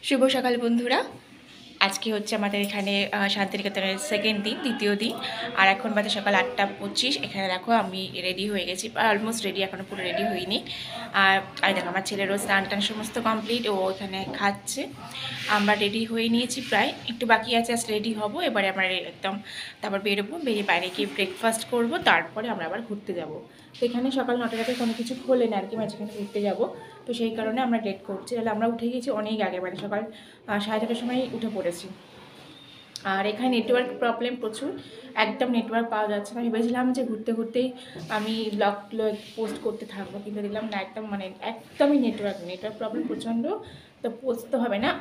শুভ সকাল বন্ধুরা। আজকে হচ্ছে আমাদের এখানে শান্তিনিকেতনের সেকেন্ড দিন, দ্বিতীয় দিন। আর এখন বাজে সকাল 8:25। এখানে দেখো আমি রেডি হয়ে গেছি, অলমোস্ট রেডি, এখনও পুরো রেডি হইনি। আর দেখো আমার ছেলেরও স্নান টান সমস্ত কমপ্লিট, ও এখানে খাচ্ছে। আমরা রেডি হয়ে নিয়েছি, প্রায় একটু বাকি আছে, আজ রেডি হব। এবারে আমরা একদম তারপর বেরোবো, বেরিয়ে বাইরে গিয়ে ব্রেকফাস্ট করব, তারপরে আমরা আবার ঘুরতে যাব। তো এখানে সকাল 9টাতে কোনো কিছু খোলে না আর কি, মাঝখানে ঘুরতে যাব। তো সেই কারণে আমরা লেট করছি, তাহলে আমরা উঠে গেছি অনেক আগে, মানে সকাল 6:30টার সময় উঠে পড়েছি। আর এখানে নেটওয়ার্ক প্রবলেম প্রচুর, একদম নেটওয়ার্ক পাওয়া যাচ্ছে না। ভেবেছিলাম যে ঘুরতে ঘুরতেই আমি ব্লগগুলো পোস্ট করতে থাকবো, কিন্তু দেখলাম না, একদমই নেটওয়ার্ক প্রবলেম প্রচণ্ড। তো পোস্ট তো হবে না,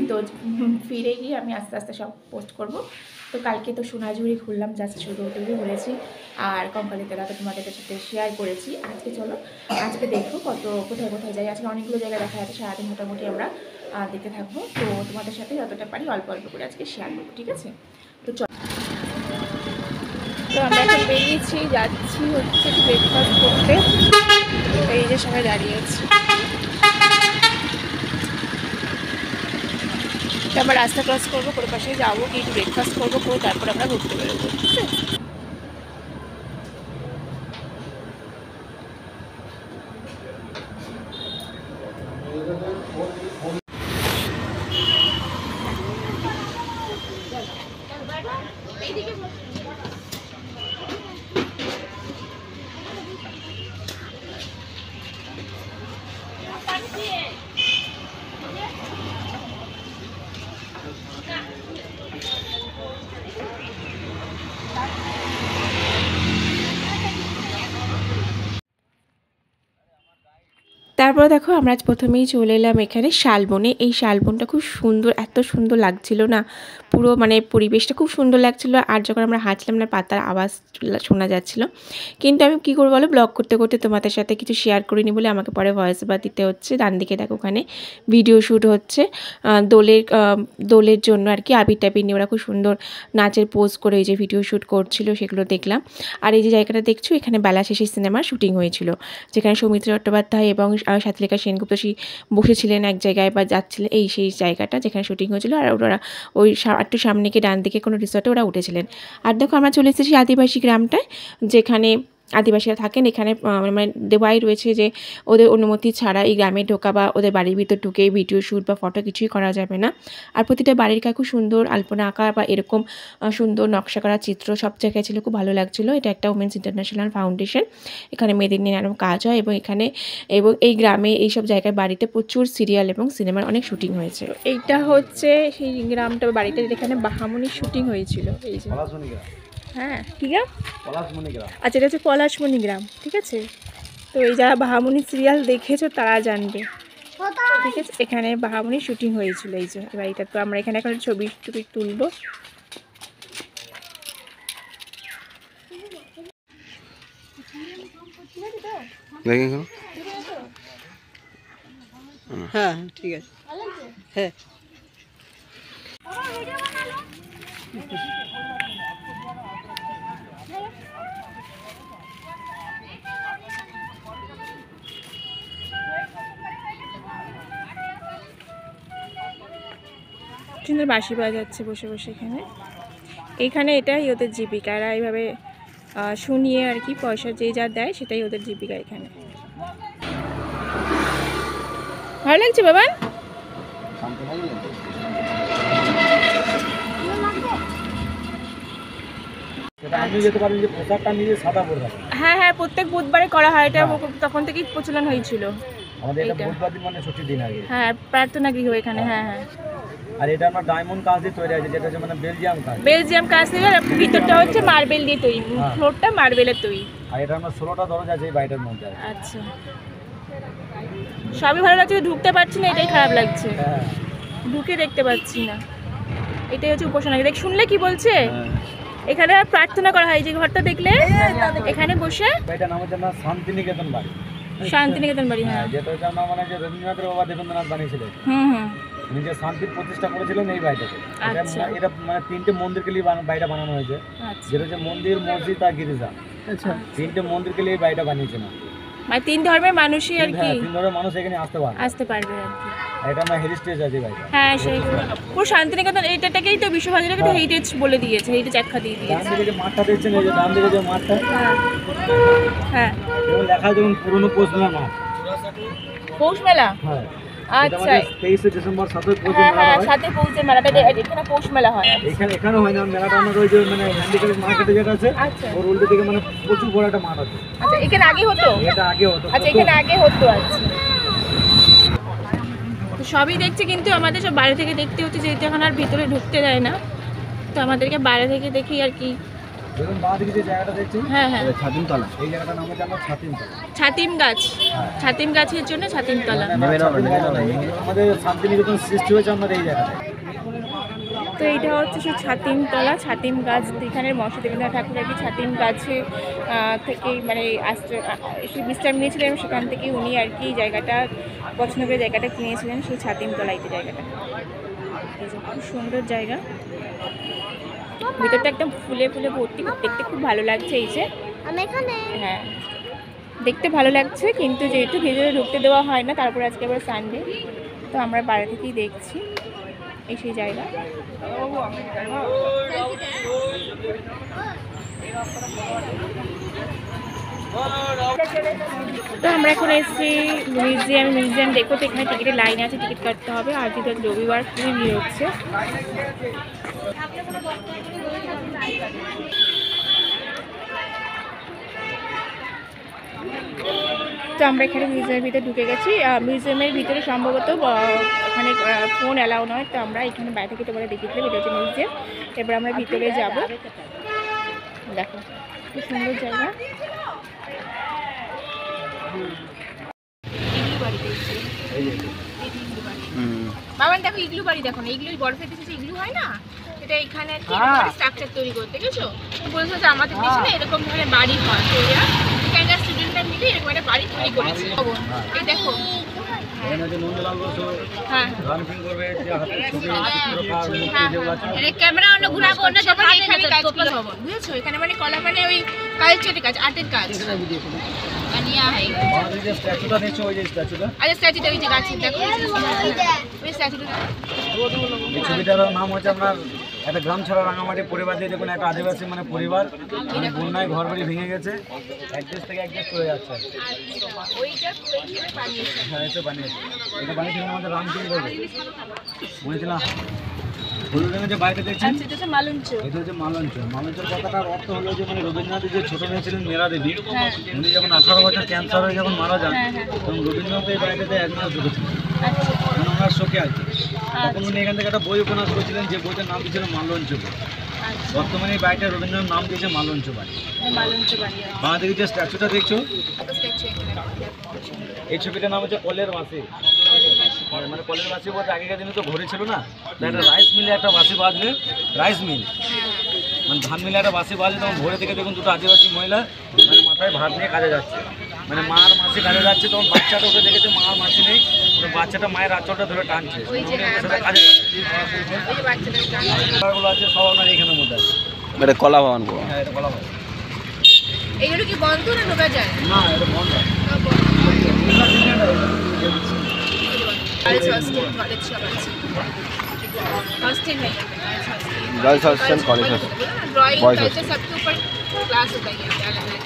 তো ফিরে গিয়ে আমি আস্তে আস্তে সব পোস্ট করব। তো কালকে তো সোনাঝুরি ঘুরলাম, জাস্ট শুধু ওটুকুই ঘুরেছি, আর কঙ্কালীতলা তো তোমাদের সাথে শেয়ার করেছি। আজকে চলো, আজকে দেখো কোথায় কোথায় যাই। আজকে অনেকগুলো জায়গায় দেখা যাচ্ছে, সারাদিন মোটামুটি আমরা দেখতে থাকবো। তো তোমাদের সাথে যতটা পারি অল্প অল্প করে আজকে শেয়ার করবো, ঠিক আছে? তো চলো, তো আমরা এখন বেরিয়েছি, যাচ্ছি হচ্ছে ব্রেকফাস্ট করতে। এই যে সবাই দাঁড়িয়ে আছি, আমরা রাস্তা ক্রস করবো, করে পাশে যাবো, কি একটু ব্রেকফাস্ট করবো, করে তারপর আমরা ঘুরতে বেরোবো, ঠিক আছে? তারপর দেখো আমরা আজ প্রথমেই চলে এলাম এখানে শালবনে। এই শালবনটা খুব সুন্দর, এত সুন্দর লাগছিল না, পুরো মানে পরিবেশটা খুব সুন্দর লাগছিল। আর যখন আমরা হাঁটছিলাম না, পাতার আওয়াজ শোনা যাচ্ছিল। কিন্তু আমি কী করবো বলো, ব্লগ করতে করতে তোমাদের সাথে কিছু শেয়ার করিনি বলে আমাকে পরে ভয়েস ওভার দিতে হচ্ছে। ডান দিকে দেখো ওখানে ভিডিও শ্যুট হচ্ছে দোলের জন্য আর কি, আবির টাবির নিয়ে ওরা খুব সুন্দর নাচের পোজ করে এই যে ভিডিও শ্যুট করছিল, সেগুলো দেখলাম। আর এই যে জায়গাটা দেখছো, এখানে বেলা শেষে সিনেমার শুটিং হয়েছিল, যেখানে সৌমিত্র চট্টোপাধ্যায় এবং সাথীলেখা সেনগুপ্ত বসেছিলেন এক জায়গায় বা যাচ্ছিলেন, সেই জায়গাটা যেখানে শুটিং হয়েছিল। আর ওরা ওই একটু সামনে গিয়ে ডান দিকে কোনো রিসর্টে ওরা উঠেছিলেন। আর দেখো আমরা চলে এসেছি আদিবাসী গ্রামটায়, যেখানে আদিবাসীরা থাকেন। এখানে মানে দেওয়াই রয়েছে যে ওদের অনুমতি ছাড়া এই গ্রামে ঢোকা বা ওদের বাড়ির ভিতর ঢুকে ভিডিও শ্যুট বা ফটো কিছুই করা যাবে না। আর প্রতিটা বাড়ির গায়ে খুব সুন্দর আলপনা আঁকা বা এরকম সুন্দর নকশা করা চিত্র সব জায়গায় ছিল, খুব ভালো লাগছিলো। এটা একটা উমেন্স ইন্টারন্যাশনাল ফাউন্ডেশন, এখানে মেয়েদের নিয়ে নানান কাজ হয়, এবং এই গ্রামে এইসব জায়গায় বাড়িতে প্রচুর সিরিয়াল এবং সিনেমার অনেক শুটিং হয়েছে। এইটা হচ্ছে সেই গ্রামটা, বাড়িটা যেখানে বাহামনির শুটিং হয়েছিল। এই যে হ্যাঁ, কি গ্রাম? আচ্ছা, এটা হচ্ছে পলাশমণি গ্রাম, ঠিক আছে? তো এই যারা বাহামনি সিরিয়াল দেখেছো তারা জানবে, ঠিক আছে? এখানে বাহামনির শুটিং হয়েছিল। এই যে বাড়িটা, তো আমরা এখানে এখন ছবি টবি তুলবো। হ্যাঁ ঠিক আছে, হ্যাঁ। সুন্দর বাঁশি বাজাচ্ছে বসে বসে এখানে এটাই ওদের জীবিকা। এরা এইভাবে শুনিয়ে আর কি, পয়সা যে যা দেয় সেটাই ওদের জীবিকা। এখানে ভালো লাগছে বাবা? হ্যাঁ হ্যাঁ, প্রত্যেক বুধবারে করা হয় এটা, তখন থেকেই প্রচলন হয়েছিল। হ্যাঁ, প্রার্থনা গৃহ এখানে। হ্যাঁ হ্যাঁ, আর এটা আমরা ডায়মন্ড কাঁচ দিয়ে তৈরি আছে, যেটা হচ্ছে মানে বেলজিয়াম কাঁচ দিয়ে, আর ভিতরটা হচ্ছে মার্বেল দিয়ে তৈরি, ফ্লোরটা মার্বেলের তৈরি। আর এটা আমরা 16টা দরজা আছে এই বাড়িটার মধ্যে। আচ্ছা, সবই ভালো লাগছে, ঢুকতে পারছি না, এটাই খারাপ লাগছে। ঢুকে দেখতে পাচ্ছি না, এটাই হচ্ছে উপাসনা। দেখ, শুনলে কি বলছে, এখানে প্রার্থনা করা হয়। যে ঘরটা দেখলে এখানে বসে, এটা নাম হচ্ছে শান্তিনিকেতন বাড়ি। শান্তিনিকেতন বাড়ি, হ্যাঁ, যেটা হচ্ছে আমরা মানে যে রবীন্দ্রনাথের বাবা দেবেন্দ্রনাথ বানিয়েছিলেন। উনি যে শান্তির প্রতিষ্ঠা করেছিলেন এই বাড়িটাতে। এটা মানে 3টে মন্দিরকে নিয়ে বাড়িটা বানানো হয়েছে, যেটা হচ্ছে মন্দির, মসজিদ আর গির্জা। আচ্ছা, 3টে মন্দিরকে নিয়ে এই বাড়িটা বানিয়েছেন। মানে 3 ধর্মের মানুষই আর কি 3 ধর্মের মানুষ এখানে আসতে পারবে আর কি। এটা আমার হেরিটেজ আছে ভাই। হ্যাঁ সেই পুরো শান্তিনিকেতন এইটাকেই তো বিশ্বভারতীকে হেরিটেজ বলে দিয়েছে, হেরিটেজ আখ্যা দিয়ে দিয়েছে। ডান দিকে যে মাঠটা দেখছেন, এই যে ডান দিকে যে মাঠটা, হ্যাঁ এবং লেখা আছে যেমন পুরনো পৌষ মেলা মাঠ। পৌষ মেলা, হ্যাঁ আচ্ছা 23 ডিসেম্বর 7 পৌষ হ্যাঁ মেলা হ্যাঁ হয়। 7 পৌষে মেলাটা এখানে পৌষ মেলা হয়। এখানে হয় না মেলাটা, আমার ওই যে মানে হ্যান্ডিক্যাপ মার্কেটে যেটা আছে আচ্ছা ওর উল্টো দিকে মানে প্রচুর বড় একটা মাঠ আছে। আচ্ছা এখানে আগে হতো, এটা আগে হতো। আচ্ছা এখানে আগে হতো। আচ্ছা তো সবই দেখছি, কিন্তু আমাদের সব বাইরে থেকে দেখতে হচ্ছে, যেহেতু এখন আর ভিতরে ঢুকতে দেয় না, তো আমাদেরকে বাইরে থেকে দেখি আর কি। দেখুন বাঁ দিকে যে জায়গাটা দেখছেন, হ্যাঁ হ্যাঁ ছাতিমতলা, এই জায়গাটার নাম হচ্ছে আমরা ছাতিমতলা। ছাতিম গাছ, ছাতিম গাছের জন্য ছাতিমতলা। আমাদের শান্তিনিকেতন সৃষ্টি হয়েছে আমাদের এই জায়গাটায়। তো এইটা হচ্ছে সেই ছাতিমতলা, ছাতিম গাছ, এখানের মৎস্যদেবেন্দ্র ঠাকুর আর কি ছাতিম গাছে থেকেই মানে এসে বিশ্রাম নিয়েছিলেন, সেখান থেকে উনি আর কি জায়গাটা পছন্দ করে জায়গাটা কিনেছিলেন, সেই ছাতিমতলাইতে জায়গাটা। খুব সুন্দর জায়গা, ভিতরটা একদম ফুলে ফুলে ভর্তি, দেখতে খুব ভালো লাগছে। এই যে হ্যাঁ দেখতে ভালো লাগছে, কিন্তু যেহেতু ভিতরে ঢুকতে দেওয়া হয় না, তারপরে আজকে আবার সানডে, তো আমরা বাইরে থেকেই দেখছি এই সেই জায়গা। তো আমরা এখন এসেছি মিউজিয়াম দেখো, তো এখানে টিকিটের লাইন আছে, টিকিট কাটতে হবে। আর যেহেতু রবিবার খুবই ভিড় হচ্ছে। তো আমরা এখানে মিউজিয়ামের ভিতরে ঢুকে গেছি। মিউজিয়ামের ভিতরে সম্ভবত ওখানে ফোন অ্যালাউ নয়, তো আমরা এখানে বাইরে থেকে তোমরা দেখিয়েছিলাম এটা হচ্ছে মিউজিয়াম। এবার আমরা ভিতরে যাব, দেখো খুব সুন্দর জায়গা। বাবা দেখো ইগলু বাড়ি, দেখো না ইগলু বরফের দেশে ইগলু হয় না, এটা এখানে আর কি স্ট্রাকচার তৈরি করতে গেছো, বলছো যে আমাদের দেশে না এরকম ধরনের বাড়ি হয়, তো এরা এখানকার স্টুডেন্টরা মিলে এরকম একটা বাড়ি তৈরি করেছে। এই দেখো ক্যামেরা অন্য ঘুরাবো অন্য যখন এখানে কাজ ভবন, বুঝেছো? এখানে মানে কলা মানে ওই কালচারের কাজ, আর্টের কাজ। ছবিটার নাম হচ্ছে আপনার একটা গ্রাম ছাড়া রাঙামাটি পরিবার দিয়ে, দেখুন একটা আদিবাসী মানে পরিবার বন্যায় ঘর বাড়ি ভেঙে গেছে, এক দেশ থেকে এক দেশ চলে যাচ্ছে। হ্যাঁ এটা বানিয়েছে, এটা বানিয়েছিলেন আমাদের রামকিং করবে বলেছিলাম। হলুদের যে বাড়িতে দেখছেন এটা হচ্ছে মালঞ্চ। মালঞ্চের কথাটার অর্থ হলো যে মানে রবীন্দ্রনাথের যে ছোট মেয়ে ছিলেন মেরা দেবী, উনি যখন 18 বছর ক্যান্সার হয়ে যখন মারা যান, তখন রবীন্দ্রনাথ এই বাড়িটাতে 1 মাস ঢুকেছিলেন, ওনার শোকে আছে। তখন উনি এখান থেকে একটা বই উপন্যাস করেছিলেন, যে বইটার নাম দিয়েছিল মালঞ্চ বই। বর্তমানে এই বাড়িটা রবীন্দ্রনাথ নাম দিয়েছে মালঞ্চ বাড়ি। বাঁ দিকে যে স্ট্যাচুটা দেখছো, এই ছবিটার নাম হচ্ছে কলের বাঁশি। মানে কলের বাঁশি বলতে আগেকার দিনে তো ঘড়ি ছিল না, একটা রাইস মিলে একটা বাঁশি বাজলে, রাইস মিল মানে ধান মিলে একটা বাঁশি বাজলে, তখন ভোরে থেকে দেখুন দুটো আদিবাসী মহিলা মানে মাথায় ভাত নিয়ে কাজে যাচ্ছে, মানে মার মাসি কাজে যাচ্ছে, তখন বাচ্চাটা ওকে দেখেছে মার মাসি নেই, বাচ্চাটা মায়ের আঁচলটা ধরে টানছে, কাজে আছে সব আপনার এখানের মধ্যে আছে। এটা কলা ভবন। হ্যাঁ এটা কলা ভবন। এগুলো কি বন্ধ না ঢোকা যায়? না এটা বন্ধ। Girls hostel, college hostel, boys hostel, सबके ऊपर क्लास होता है अलग अलग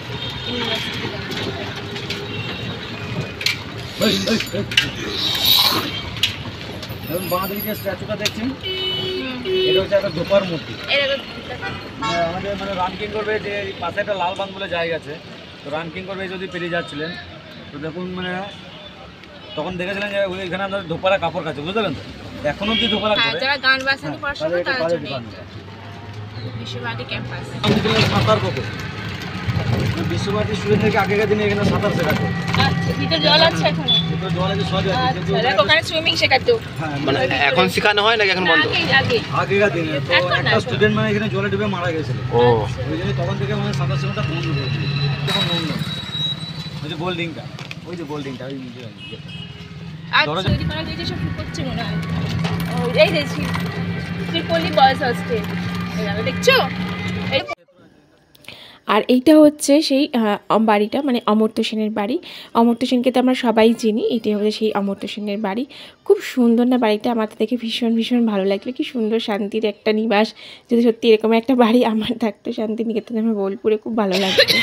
এবং বাঁদিকে যে স্ট্যাচুটা দেখছেন এটা হচ্ছে একটা ধোপার মূর্তি। আমাদের মানে রানকিং করবে যে পাশে একটা লাল বাঁধ বলে জায়গা আছে, তো রানকিং করবে যদি পেরিয়ে যাচ্ছিলেন, তো দেখুন মানে তখন দেখেছিলেন যে ওইখানে আপনার ধোপারা কাপড় কাছে, বুঝতে পারলেন? তো এখন অব্দি ধোপারা করে যারা গান বাজনা পড়াশোনা করে তাদের জন্য বিশ্বভারতী ক্যাম্পাস। সাঁতার পুকুর, বিশ্বভারতী স্টুডেন্টদেরকে আগেকার দিনে এখানে সাঁতার শেখাতো। আচ্ছা ভিতরে জল আছে এখানে? ভিতরে জল আছে, সব আছে, কিন্তু ওখানে সুইমিং শেখাতো। হ্যাঁ মানে এখন শেখানো হয় নাকি এখন বন্ধ? আগেকার দিনে তো একটা স্টুডেন্ট মানে এখানে জলে ডুবে মারা গেছিল, ও ওই জন্য তখন থেকে মানে সাঁতার শেখাটা বন্ধ করে দিল। তখন বন্ধ ওই যে গোল্ডিংটা, ওই যে গোল্ডিংটা ওই আচ্ছা তৈরি করা দিয়েছে সব করছে মনে হয়। এই দেখছি শ্রীপল্লী বয়েজ হস্টেল, এই দেখছো। আর এইটা হচ্ছে সেই বাড়িটা, মানে অমর্ত্য সেনের বাড়ি। অমর্ত্য সেনকে তো আমরা সবাই চিনি, এটাই হচ্ছে সেই অমর্ত্য সেনের বাড়ি। খুব সুন্দর না বাড়িটা, আমার তো দেখে ভীষণ ভীষণ ভালো লাগলো। কি সুন্দর শান্তির একটা নিবাস, যদি সত্যি এরকম একটা বাড়ি আমার থাকতো শান্তিনিকেতনে, আমার বোলপুরে, খুব ভালো লাগতো।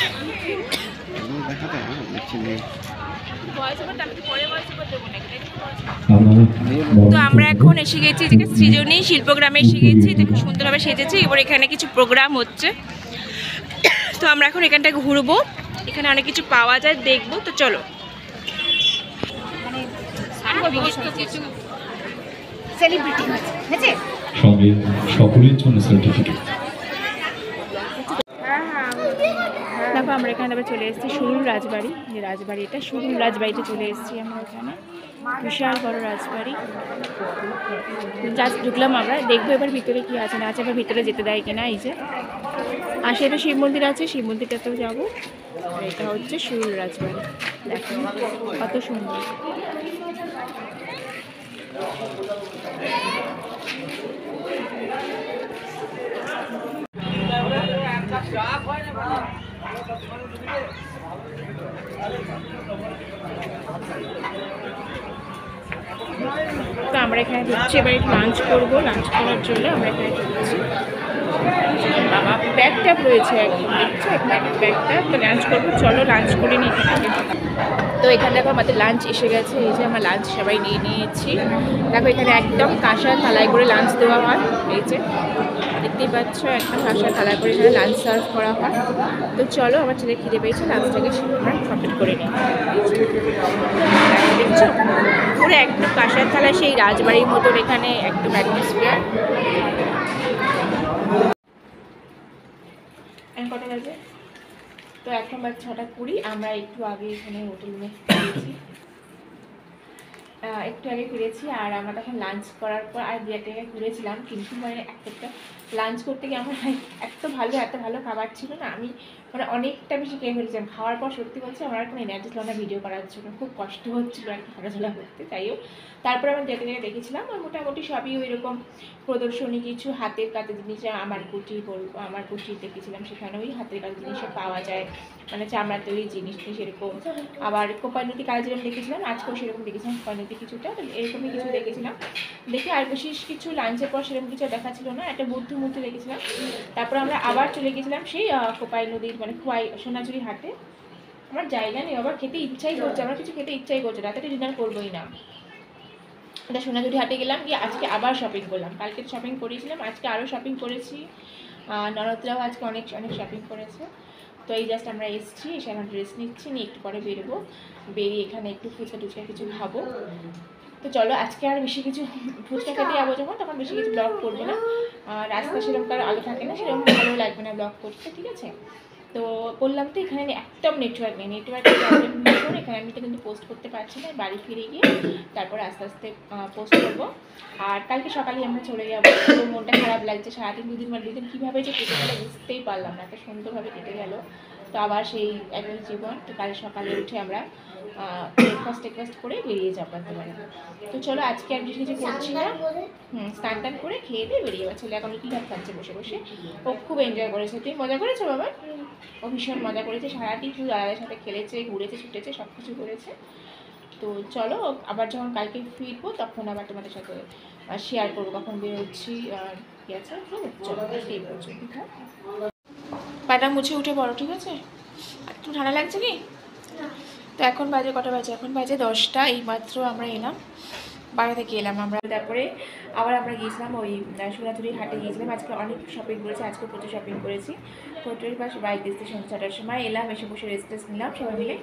তো আমরা এখন এসে গেছি যেটা সৃজনী শিল্পগ্রামে এসে গেছি, দেখো সুন্দরভাবে সেজেছে। এবার এখানে কিছু প্রোগ্রাম হচ্ছে, তো আমরা এখন এখানটা ঘুরবো, এখানে অনেক কিছু পাওয়া যায়, দেখবো। তো চলো। সঙ্গে সকলের জন্য সার্টিফিকেট। দেখো আমরা এখানে আবার চলে এসেছি সুরুল রাজবাড়ি, যে রাজবাড়ি, এটা সুরুল রাজবাড়িতে চলে এসেছি আমরা। এখানে বিশাল বড় রাজবাড়ি, জাস্ট ঢুকলাম আমরা, দেখবো এবার ভিতরে কি আছে না আছে, এবার ভিতরে যেতে দেয় কিনা। এই যে আশেপাশে শিব মন্দির আছে, শিব মন্দিরটাতেও যাবো। আর এটা হচ্ছে সুরুল রাজবাড়ি, দেখো কত সুন্দর। তো আমরা এখানে ঢুকছি, এবার লাঞ্চ করবো। লাঞ্চ করার জন্য আমরা এখানে ঢুকছি। বাবা ব্যাগ ট্যাগ রয়েছে একদম, দেখছো ব্যাগটা। তো লাঞ্চ করবো, চলো লাঞ্চ করে নিই এখান থেকে। তো এখানে দেখো আমাদের লাঞ্চ এসে গেছে, এই যে আমরা লাঞ্চ সবাই নিয়ে নিয়েছি। দেখো এখানে একদম কাঁসার থালায় করে লাঞ্চ দেওয়া হয়, এই যে দেখতেই পাচ্ছ, একদম কাঁসার থালায় করে এখানে লাঞ্চ সার্ভ করা হয়। তো চলো, আমার ছেলে খিদে পেয়েছে, লাঞ্চটাকে আমরা কমপ্লিট করে নিই। দেখছো পুরো একদম কাঁসার থালায়, সেই রাজবাড়ির মতন এখানে একদম অ্যাটমসফিয়ার। এখন কটা বাজে? তো এখন বাজে 6:20। আমরা একটু আগে এখানে হোটেল রুমে ফিরেছি, একটু আগে ফিরেছি। আর আমরা তখন লাঞ্চ করার পর আর দু একটা জায়গায় ঘুরেছিলাম, কিন্তু মানে একটা লাঞ্চ করতে গিয়ে আমার এত ভালো খাবার ছিল না, আমি মানে অনেকটা বেশি খেয়ে ফেলেছিলাম। খাওয়ার পর সত্যি বলছি আমার আর কোনো এনার্জি ছিল না ভিডিও করার জন্য, খুব কষ্ট হচ্ছিলো একটা হাঁটাচলা করতে। তাইও তারপরে আমি যেতে জায়গায় দেখেছিলাম, আর মোটামুটি সবই ওই রকম প্রদর্শনী, কিছু হাতের কাজের জিনিস, আমার কুটির দেখেছিলাম, সেখানে ওই হাতের কাজের জিনিসও পাওয়া যায়, মানে চামড়ার তৈরি জিনিস সেরকম। আবার কোপাই নদী কাজ যেরকম দেখেছিলাম, আজকেও সেরকম দেখেছিলাম কোপাই নদী কিছুটা, এরকমই কিছু দেখেছিলাম। দেখে আর বিশেষ কিছু লাঞ্চের পর সেরকম কিছু দেখা ছিল না, একটা বুদ্ধ মূর্তি দেখেছিলাম। তারপর আমরা আবার চলে গেছিলাম সেই কোপাই নদীর মানে সোনাঝুরি হাটে। আমার জায়গা নেই, আবার খেতে ইচ্ছাই করছে, আমার কিছু খেতে ইচ্ছাই করছে, রাতে ডিনার করবোই না। এটা সোনাঝুরি হাটে গেলাম, গিয়ে আজকে আবার শপিং করলাম। কালকে শপিং করেছিলাম, আজকে আরও শপিং করেছি। ননদরাও আজকে অনেক শপিং করেছে। তো এই জাস্ট আমরা এসেছি, এসে এখন ড্রেস নিচ্ছি, নিয়ে একটু পরে বেরোবো। বেরিয়ে এখানে একটু ফুচকা টুচকা কিছু খাবো। তো চলো, আজকে আর বেশি কিছু, ফুচকা খেতে যাবো যখন তখন বেশি কিছু ব্লগ করবো না। রাস্তা সেরকম কারো আলো থাকে না, সেরকম ভালো লাগবে না ব্লগ করতে, ঠিক আছে? তো বললাম তো এখানে একদম নেটওয়ার্ক নেই, নেটওয়ার্কের প্রবলেম ভীষণ। এখানে আমি তো কিন্তু পোস্ট করতে পারছি না, বাড়ি ফিরে গিয়ে তারপরে আস্তে আস্তে পোস্ট করবো। আর কালকে সকালেই আমরা চলে যাবো। তো মনটা খারাপ লাগছে, সারাদিন দুদিন কীভাবে যে কেটে গেলো বুঝতেই পারলাম না, এত সুন্দরভাবে কেটে গেল। তো আবার সেই একই জীবন। তো কাল সকালে উঠে আমরা ব্রেকফাস্ট করে বেরিয়ে যাবো একেবারে। তো চলো, আজকে আমি কিছু করছি না, স্নান টান করে খেয়ে দিয়ে বেরিয়ে যাবো। ছেলে এখন কি ভাব খাচ্ছে বসে বসে, ও খুব এনজয় করেছে। তুই মজা করেছো বাবা? ও ভীষণ মজা করেছে, সারাদিন শুধু দাদাদের সাথে খেলেছে, ঘুরেছে, ছুটেছে, সব কিছু করেছে। তো চলো, আবার যখন কালকে ফিরবো তখন আবার তোমাদের সাথে শেয়ার করবো কখন বেরোচ্ছি আর কি আছে। চলো, এই পর্যন্ত। পাটা মুছে উঠে পড়ো, ঠিক আছে? একটু ঠান্ডা লাগছে কি? তো এখন বাজে কটা বাজে? এখন বাজে 10টা। এইমাত্র আমরা এলাম, বাইরে থেকে এলাম আমরা। তারপরে আবার আমরা গিয়েছিলাম ওই সোনাঝুরি হাটে গিয়েছিলাম। আজকে অনেক শপিং করেছি, আজকে প্রচুর শপিং করেছি। হোটেলের পাশে বাইক দিতে সন্ধ্যা 6টার সময় এলাম, এসে বসে রেস্ট নিলাম সবাই মিলে।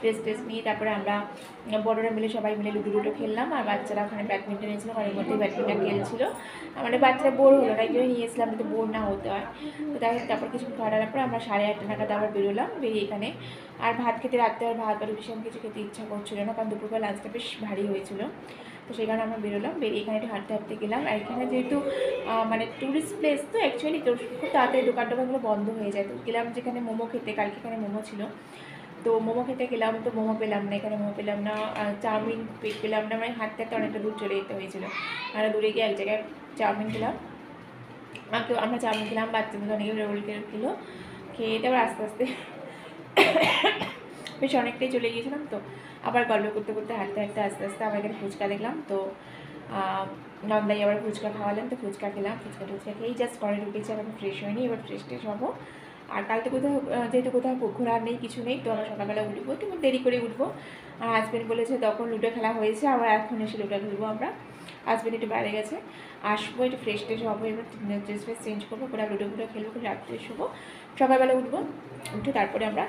রেস্ট নিয়ে তারপরে আমরা বড়রা মিলে সবাই মিলে লুডো খেললাম। আর বাচ্চারা ওখানে ব্যাডমিন্টন নিয়েছিল, ঘরের মধ্যেই ব্যাডমিন্টন খেলছিল। মানে বাচ্চারা বোর হলো না, কেউ নিয়েছিলাম যাতে বোর না হতে হয়। তো তারপর কিছু খাওয়ার পর আমরা 8:30 নাগাদ আবার বেরোলাম। বেরিয়ে এখানে আর ভাত খেতে, রাত্রে আর ভাত ভীষণ কিছু খেতে ইচ্ছা করছিল না, কারণ দুপুরবেলা লাঞ্চটা বেশ ভারী হয়েছিল। তো সেই কারণে আমরা বেরোলাম, বেরিয়ে এখানে একটু হাঁটতে গেলাম। আর এখানে যেহেতু মানে টুরিস্ট প্লেস, তো অ্যাকচুয়ালি তো খুব তাড়াতাড়ি দোকানগুলো বন্ধ হয়ে যায়। তো গেলাম যেখানে মোমো খেতে, কালকে এখানে মোমো ছিল। তো মোমো খেতে গেলাম, তো মোমো পেলাম না, এখানে মোমো পেলাম না। চাউমিন পেলাম না, মানে হাঁটতে অনেকটা দূর চলে যেতে হয়েছিল। আর দূরে গিয়ে এক জায়গায় চাউমিন খেলাম। আমরা চাউমিন খেলাম, বাচ্চাদের অনেকে রোল খেলো। খেয়ে দেওয়ার আস্তে আস্তে বেশ অনেকটাই চলে গিয়েছিলাম। তো আবার গল্প করতে করতে হাঁটতে হাঁটতে আস্তে আস্তে আবার এখানে ফুচকা দেখলাম। তো নন্দাই আবার ফুচকা খাওয়ালেন, তো ফুচকা খেলাম। ফুচকা খেয়েই জাস্ট ঘরে ঢুকেছি, এখন ফ্রেশ হয়নি, এবার ফ্রেশ ট্রেশ হবো। আর কালকে কোথাও যেহেতু কোথাও ঘোরার নেই, কিছু নেই, তো আমরা সকালবেলা উঠবো, একটু দেরি করে উঠবো। আর হাজব্যান্ড বলেছে তখন লুডো খেলা হয়েছে, আবার এখন এসে লুডো খেলবো আমরা। হাজব্যান্ড একটু বাইরে গেছে, আসবো, একটু ফ্রেশ ট্রেশ হবো, এবার ড্রেস ফ্রেস চেঞ্জ করবো, করে লুডোগুলো খেলবো, করে রাত্রে শুবো, সকালবেলা উঠবো, উঠে তারপরে আমরা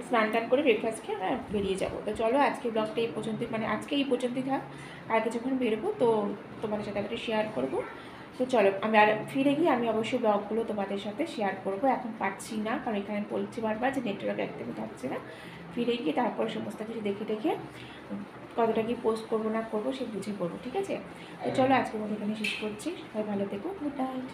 স্নান টান করে ব্রেকফাস্ট খেয়ে আমরা বেরিয়ে যাবো। তো চলো আজকে ব্লগটা এই পর্যন্তই, মানে আজকে এই পর্যন্তই থাক। কালকে যখন বেরোবো তো তোমাদের সাথে একটু শেয়ার করবো। তো চলো আমি আর ফিরে গিয়ে আমি অবশ্যই ব্লগগুলো তোমাদের সাথে শেয়ার করবো। এখন পারছি না, কারণ এখানে বলছি বারবার যে নেটওয়ার্ক একদমই থাকছে না। ফিরে গিয়ে তারপর সমস্ত কিছু দেখে দেখে কতটা কি পোস্ট করবো না করবো সে বুঝে করবো, ঠিক আছে? তো চলো আজকের মতো এখানে শেষ করছি, সবাই ভালো থেকো, গুড নাইট।